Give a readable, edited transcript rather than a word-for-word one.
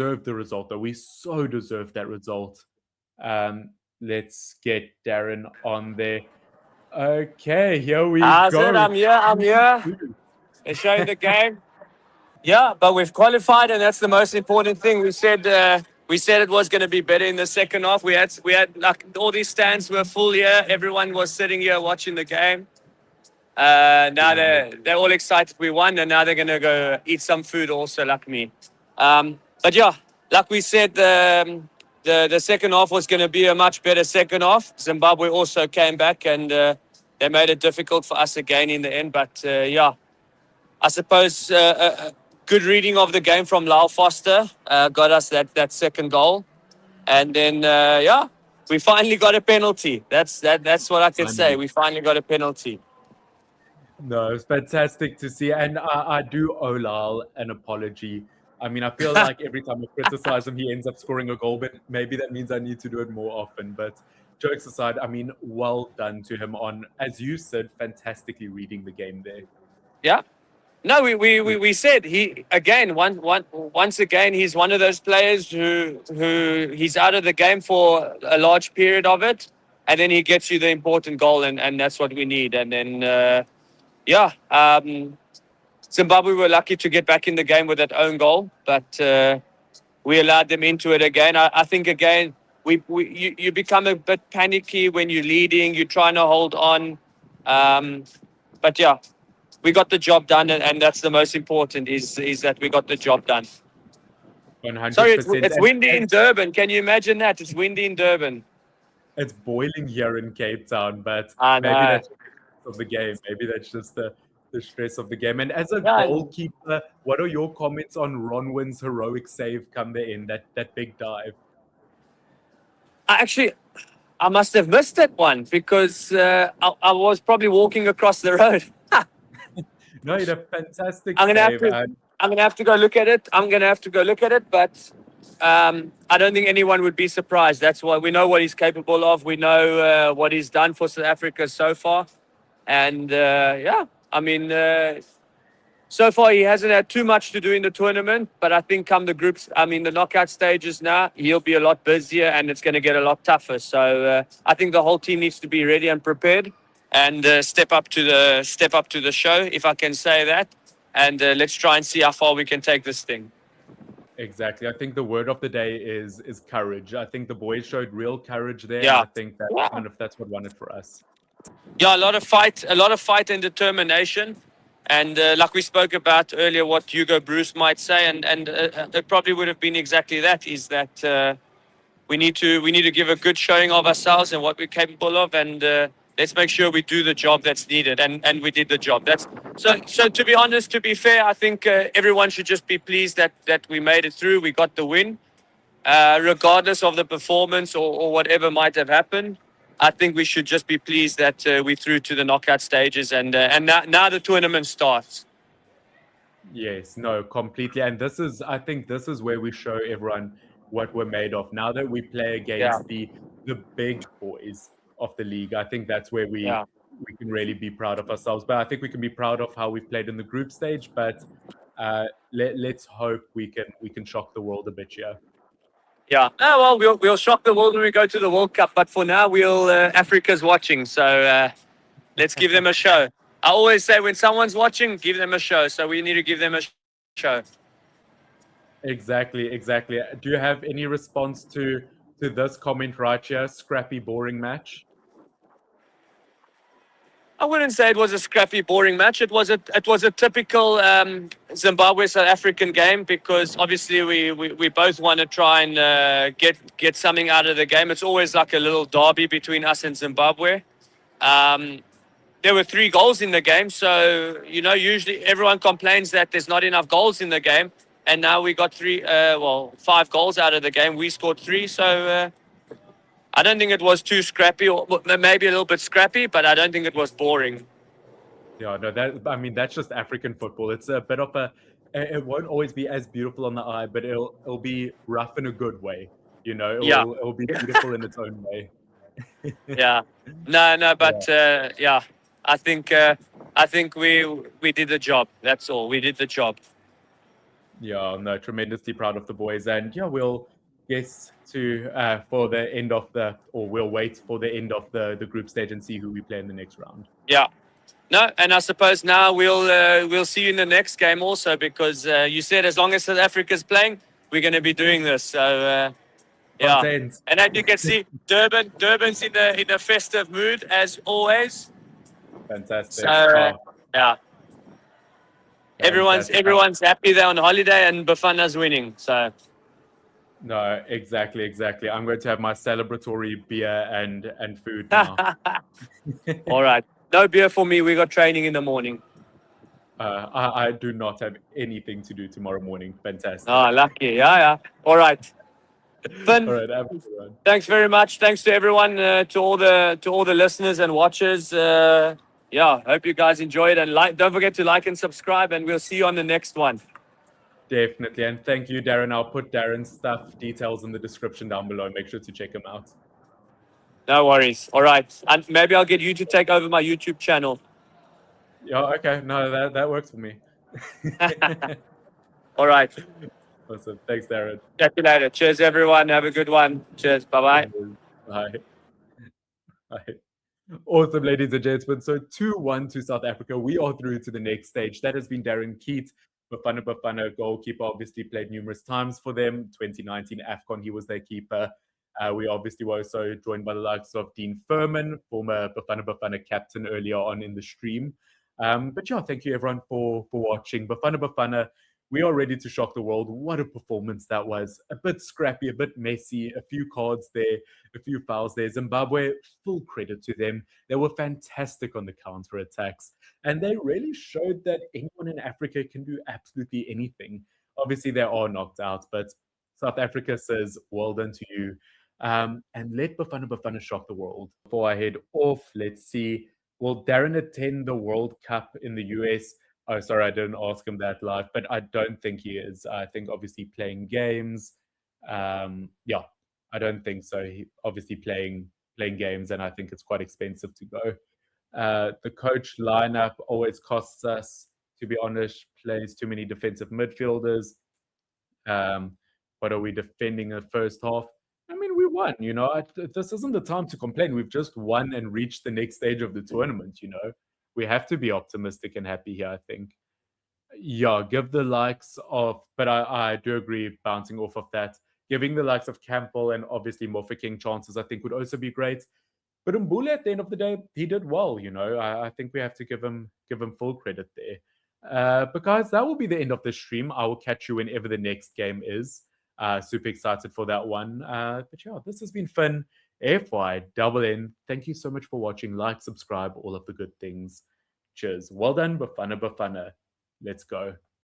deserved the result, though. We so deserved that result. Let's get Darren on there. Okay, here we How's it? go. I'm here. I'm here. They're showing the game. Yeah, but we've qualified, and that's the most important thing. We said it was going to be better in the second half. We had like all these stands were full here. Everyone was sitting here watching the game. Now they're all excited we won, and now they're going to go eat some food also, like me. But yeah, like we said, the second half was going to be a much better second half. Zimbabwe also came back, and they made it difficult for us again in the end. But yeah, I suppose good reading of the game from Lyle Foster got us that second goal, and then yeah, we finally got a penalty. That's what I can say. Finally. We finally got a penalty. No, it's fantastic to see. And I do owe Lyle an apology. I mean, I feel like every time I criticize him, he ends up scoring a goal, but maybe that means I need to do it more often. But jokes aside, I mean, well done to him on, as you said, fantastically reading the game there. Yeah. No, we said he again once again he's one of those players who he's out of the game for a large period of it, and then he gets you the important goal, and that's what we need. And then yeah, Zimbabwe were lucky to get back in the game with that own goal, but we allowed them into it again. I think again you become a bit panicky when you're leading, you're trying to hold on, but yeah, we got the job done, and that's the most important. Is that we got the job done. Sorry, 100%. it's windy in Durban. Can you imagine that? It's windy in Durban. It's boiling here in Cape Town, but I maybe know. that's just the stress of the game. Maybe that's just the stress of the game. And as a Yeah, goalkeeper, what are your comments on Ronwin's heroic save come the end, that big dive? actually, I must have missed that one because I was probably walking across the road. No, he had a fantastic I'm gonna have save. to. I'm gonna have to go look at it. I'm gonna have to go look at it, but I don't think anyone would be surprised. That's why we know what he's capable of. We know what he's done for South Africa so far, and yeah, I mean, so far he hasn't had too much to do in the tournament. But I think come the groups, I mean, the knockout stages now, he'll be a lot busier, and it's going to get a lot tougher. So I think the whole team needs to be ready and prepared, and step up to the show, if I can say that. And let's try and see how far we can take this thing. Exactly. I think the word of the day is courage. I think the boys showed real courage there, and I Yeah. think that kind of that's what won it for us. Yeah, a lot of fight and determination, and like we spoke about earlier, what Hugo Bruce might say, and it probably would have been exactly that. Is that we need to give a good showing of ourselves and what we're capable of, and let's make sure we do the job that's needed, and we did the job. That's so. To be honest, to be fair, I think everyone should just be pleased that we made it through. We got the win, regardless of the performance or whatever might have happened. I think we should just be pleased that we through to the knockout stages, and now the tournament starts. Yes, no, completely. And I think this is where we show everyone what we're made of. Now that we play Yeah, against the big boys of the league, I think that's where yeah. we can really be proud of ourselves. But I think we can be proud of how we've played in the group stage. But let's hope we can shock the world a bit here. Yeah. Oh, well, we'll shock the world when we go to the World Cup. But for now, Africa's watching, so let's give them a show. I always say when someone's watching, give them a show. So we need to give them a show. Exactly, exactly. Do you have any response to this comment right here? Scrappy, boring match. I wouldn't say it was a scrappy, boring match. It was a typical Zimbabwe South African game because obviously we both want to try and get something out of the game. It's always like a little derby between us and Zimbabwe. Um, there were 3 goals in the game, so usually everyone complains that there's not enough goals in the game, and now we got 5 goals out of the game. We scored 3, so. I don't think it was too scrappy, or maybe a little bit scrappy, but I don't think it was boring. Yeah, no, I mean that's just African football. It's a bit of it won't always be as beautiful on the eye, but it'll be rough in a good way. Yeah, It'll be beautiful in its own way. yeah. No, Yeah. but yeah, I think we did the job. That's all. We did the job. Yeah, no, tremendously proud of the boys, and yeah, we'll guess to for the end of the, or we'll wait for the end of the group stage and see who we play in the next round. Yeah. No, and I suppose now we'll see you in the next game also, because you said as long as South Africa's playing, we're going to be doing this. So yeah, Content. and as you can see, Durban's in the festive mood as always. Fantastic. So yeah, Fantastic. everyone's happy they're on holiday and Bafana's winning. So No, exactly. I'm going to have my celebratory beer and food now. all right, no beer for me. We got training in the morning. I do not have anything to do tomorrow morning. Fantastic. Oh, lucky. Yeah. All right. Finn, All right, have a good one. thanks very much. Thanks to everyone, to all the listeners and watchers. Yeah, hope you guys enjoyed, and don't forget to like and subscribe, and we'll see you on the next one. Definitely, and thank you, Darren. I'll put Darren's stuff details in the description down below. Make sure to check him out. No worries. All right, and maybe I'll get you to take over my YouTube channel. Yeah, okay. No, that works for me. All right. Awesome. Thanks, Darren. Catch you later. Cheers, everyone. Have a good one. Cheers. Bye-bye. Bye. Bye. Awesome, ladies and gentlemen. So 2-1 to South Africa. We are through to the next stage. That has been Darren Keat. Bafana goalkeeper, obviously played numerous times for them. 2019 AFCON, he was their keeper. We obviously were also joined by the likes of Dean Furman, former Bafana captain earlier on in the stream. But yeah, thank you everyone for watching. Bafana, we are ready to shock the world. What a performance that was. A bit scrappy, a bit messy, a few cards there, a few fouls there. Zimbabwe, full credit to them. They were fantastic on the counter-attacks. And they really showed that anyone in Africa can do absolutely anything. Obviously, they are knocked out, but South Africa says, well done to you. And let Bafana shock the world. Before I head off, let's see. Will Darren attend the World Cup in the US? Oh, sorry, I didn't ask him that live, but I don't think he is. I think obviously playing games. Yeah, I don't think so. He obviously playing games, and I think it's quite expensive to go. The coach lineup always costs us, to be honest. Plays too many defensive midfielders. What are we defending in the first half? I mean, we won, this isn't the time to complain. We've just won and reached the next stage of the tournament, We have to be optimistic and happy here, I think. Yeah, give the likes of, but I do agree, bouncing off of that, giving the likes of Campbell and obviously Mofokeng chances, I think would also be great. But Mbule, at the end of the day, he did well, I think we have to give him full credit there. But guys, that will be the end of the stream. I will catch you whenever the next game is. Super excited for that one. But yeah, this has been fun. FY double N. Thank you so much for watching. Like, subscribe, all of the good things. Cheers. Well done, Bafana. Let's go.